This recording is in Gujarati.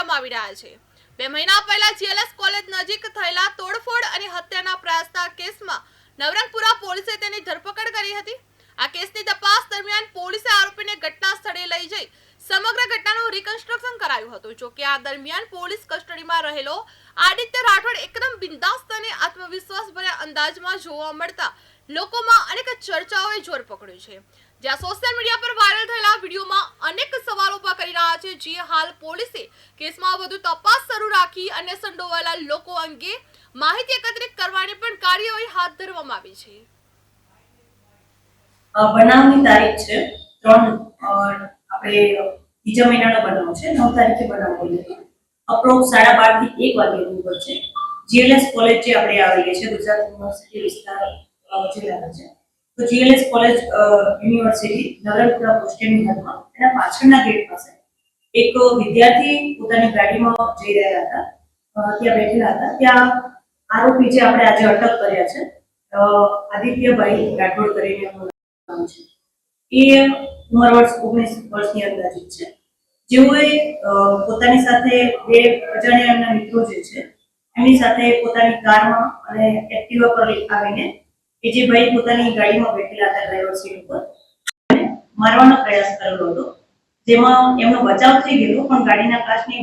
કરવામાં આવી રહ્યા છે। 2 મહિના પહેલા જીએલએસ કોલેજ નજીક થયેલા તોડફોડ અને હત્યાના પ્રયાસના કેસમાં નવરંગપુરા પોલીસે તેની ધરપકડ કરી હતી। આ કેસની તપાસ દરમિયાન પોલીસે આરોપીને ઘટના સ્થળે લઈ જઈ સમગ્ર ઘટનાનું રિકન્સ્ટ્રક્શન કરાયું હતું। જો કે આ દરમિયાન પોલીસ કસ્ટડીમાં રહેલો આદિત્ય રાઠોડ એકદમ બિંદાસ્ત અને આત્મવિશ્વાસભર્યા અંદાજમાં જોવા મળતા લોકોમાં અનેક ચર્ચાઓએ જોર પકડ્યું છે। જ્યાં સોશિયલ મીડિયા પર વાયરલ થયેલા વિડીયોમાં અનેક સવાલો ઉભા કરી રહ્યા છે, જે હાલ પોલીસે કેસમાં વધુ તપાસ શરૂ રાખી અને સંડોવાયેલા લોકો અંગે માહિતી એકત્રિત કરવાની પણ કાર્યવાહી હાથ ધરવામાં આવી છે। બનાવની તારીખ છે 3 આપણે બીજા મહિનાનો બનાવ છે 9 તારીખે બનાવ બન્યો। અપ્રોક્સ 12:30 થી 1 વાગ્યાની વચ્ચે જીએલએસ કોલેજ જે આપણે આવેલી છે ગુજરાત યુનિવર્સિટી વિસ્તાર જિલ્લામાં છે। તો જીએલએસ કોલેજ યુનિવર્સિટી નવરંગપુરા બસ સ્ટેન્ડની હદમાં એના પાછળના ગેટ પાસે એક વિદ્યાર્થી પોતાની ગાડીમાં જઈ રહ્યા હતા, ત્યાં બેઠેલા હતા। ત્યાં આરોપી જે આપણે આજે અટક કર્યા છે આદિત્યભાઈ રાઠોડ કરીને છે, એ ઉંમર વર્ષ 19 વર્ષની અંદાજિત છે। જેઓએ પોતાની સાથે 2 અજાણ્યા એમના મિત્રો જે છે એમની સાથે પોતાની કારમાં અને એક્ટિવા પર આવીને એ જે ભાઈ પોતાની ગાડીમાં બેઠેલા હતા ડ્રાઈવર સીટ ઉપર મારવાનો પ્રયાસ કરેલો હતો, જેમાં એમનો બચાવ થઈ ગયો, પણ ગાડીના કાચની